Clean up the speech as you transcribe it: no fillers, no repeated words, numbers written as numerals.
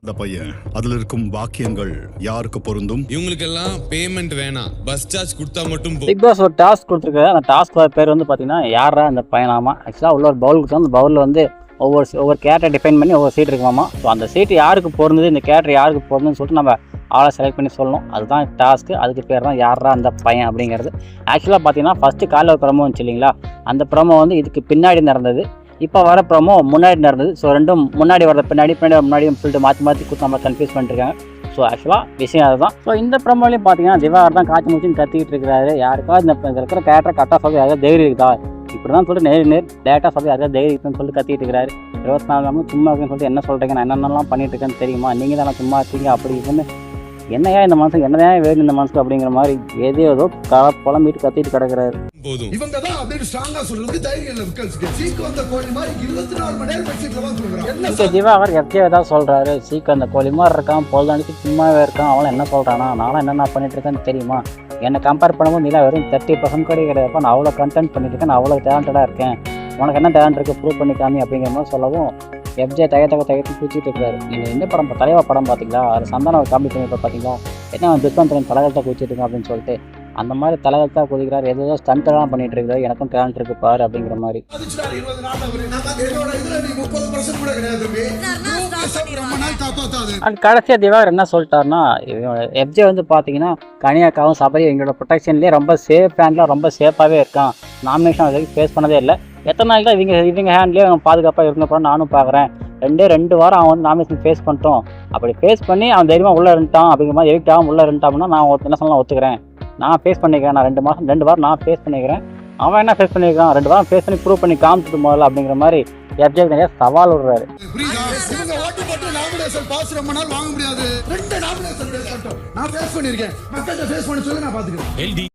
இந்த பையன் அதுல இருக்கும் வாக்கியங்கள் யாருக்கு பொருந்தும்? இவங்களுக்கெல்லாம் பேமெண்ட் வேணாம், பஸ் சார்ஜ் கொடுத்தா மட்டும் பிக் பாஸ் ஒரு டாஸ்க் கொடுத்துருக்காரு. அந்த டாஸ்க் பேர் வந்து பார்த்தீங்கன்னா யாரா அந்த பையனாமா. ஆக்சுவலாக உள்ள ஒரு பவுல் கொடுத்தா அந்த பவுலில் வந்து ஒவ்வொரு கேரக்டரை டிஃபைன் பண்ணி ஒவ்வொரு சீட் இருக்குமாமா. ஸோ அந்த சீட்டு யாருக்கு பொருந்தது, இந்த கேரக்டர் யாருக்கு பொருந்துன்னு சொல்லிட்டு நம்ம ஆளை செலக்ட் பண்ணி சொல்லணும். அதுதான் டாஸ்க்கு. அதுக்கு பேர் தான் யாரா அந்த பையன் அப்படிங்கிறது. ஆக்சுவலாக பார்த்தீங்கன்னா ஃபஸ்ட்டு காலையில் ஒரு ப்ரோமோ வந்துச்சு இல்லைங்களா, அந்த ப்ரோமோ வந்து இதுக்கு பின்னாடி நடந்தது. இப்போ வர ப்ரோமோ முன்னாடி நடந்தது. ஸோ ரெண்டும் முன்னாடி வரத பின்னாடி முன்னாடியும் சொல்லிட்டு மாற்றி கொடுத்து நம்ம கன்ஃபியூஸ் பண்ணிருக்காங்க. ஸோ ஆக்சுவலாக விஷயம் அதுதான். ஸோ இந்த ப்ரோமோலையும் பார்த்தீங்கன்னா திவாகர் தான் காய்ச்சி மூச்சின்னு கத்திக்கிட்டு இருக்கிறாரு. யாருக்கா இந்த இருக்கிற கேரக்டர் கரெக்டாக சொல்லி யாராவது தைரியம் இருக்குதா, இப்படி தான் சொல்லிட்டு நேர் டேட்டாக சொல்லி யாராவது தைரியம் இருக்குன்னு சொல்லிட்டு கத்திட்டு இருக்கிறாரு. 24 நாளும் சும்மா இருக்குன்னு சொல்லிட்டு என்ன சொல்கிறீங்க, நான் என்னென்னலாம் பண்ணிட்டு இருக்கேன்னு தெரியுமா, நீங்கள் தானே சும்மா இருக்கீங்க அப்படி இருக்குன்னு, என்னையா இந்த மனசுக்கு என்னதான் வேணும் இந்த மனசுக்கு அப்படிங்கிற மாதிரி ஏதோ புலம்பிட்டு கத்திட்டு கிடக்குறாரு. இவங்க தான் அப்படியே ஸ்ட்ராங்கா சொல்றது தைரியம் இல்ல. சீக்கு வந்த கோழி மாதிரி 24 மணி நேரம் பெட்ஷீட்ல தான் சொல்றாங்க. திவாகர் எப்படியோ ஏதாவது சொல்றாரு, சீக்கு அந்த கோழி மாதிரி இருக்கான், பொழுதானிக்கு சும்மாவே இருக்கான், அவன் என்ன சொல்றானா, நானும் என்னென்ன பண்ணிட்டு இருக்கேன்னு தெரியுமா, என்னை கம்பேர் பண்ணும்போது நீலாம் வெறும் 30% கூட கிடையாது, நான் அவ்வளோ கண்டென்ட் பண்ணிட்டு இருக்கேன், நான் அவ்வளோ டேலண்டடாக இருக்கேன், உனக்கு என்ன டேலண்ட் இருக்குது ப்ரூவ் பண்ணிக்காமி அப்படிங்கிற மாதிரி சொல்லவும் எஃப்ஜே தயத்து பூச்சிட்டு இருக்காரு. நீங்கள் இந்த படம் தலைவா படம் பார்த்தீங்களா, அது சந்தானம் ஒரு காமெடி பண்ணி பார்த்தீங்களா, என்ன துஷ்மந்திரன் தலகத்தை குதிச்சுட்டு இருக்கேன் அப்படின்னு சொல்லிட்டு அந்த மாதிரி தலகத்தா குதிக்கிறார். ஏதோ ஸ்டண்ட்டெல்லாம் பண்ணிட்டு இருக்காரு, எனக்கும் டேலண்ட் இருக்கு பாரு அப்படிங்கிற மாதிரி. கடைசியாக திவாகர் என்ன சொல்லிட்டாருன்னா, எஃப்ஜே வந்து பார்த்தீங்கன்னா கனியாக்காவும் சபரி எங்களோட ப்ரொடெக்ஷன்லேயே ரொம்ப சேஃப் ஹேண்டில் ரொம்ப சேஃபாகவே இருக்கான், நாமினேஷன் அது வரைக்கும் ஃபேஸ் பண்ணதே இல்லை, எத்தனை நாள் தான் இவங்க ஹேண்ட்லேயே அவன் பாதுகாப்பாக இருந்தப்பறம் நானும் பார்க்குறேன், 2 வாரம் அவன் வந்து நாமினேஷன் ஃபேஸ் பண்ணிட்டோம், அப்படி ஃபேஸ் பண்ணி அவன் தைரியமாக உள்ளே இருந்துட்டான் அப்படிங்கிற மாதிரி எவிக்ட் ஆகும் உள்ளே இருந்துட்டான்னா நான் என்ன சொல்லலாம் ஒத்துக்கிறேன், நான் ஃபேஸ் பண்ணிக்கிறேன், நான் 2 வாரம் நான் ஃபேஸ் பண்ணிக்கிறேன், அவன் என்ன ஃபேஸ் பண்ணியிருக்கான் 2 வாரம் ஃபேஸ் பண்ணி ப்ரூவ் பண்ணி காமிச்சிட்டு முதல்ல அப்படிங்கிற மாதிரி எஃப்ஜே நிறைய சவால் விடுறாரு. வாங்க முடியாது, 2 நாமினேஷன் நான் ஃபேஸ் பண்ணியிருக்கேன், மக்கள்கிட்ட ஃபேஸ் பண்ணி சொல்லி நான் பார்த்துக்கிறேன்.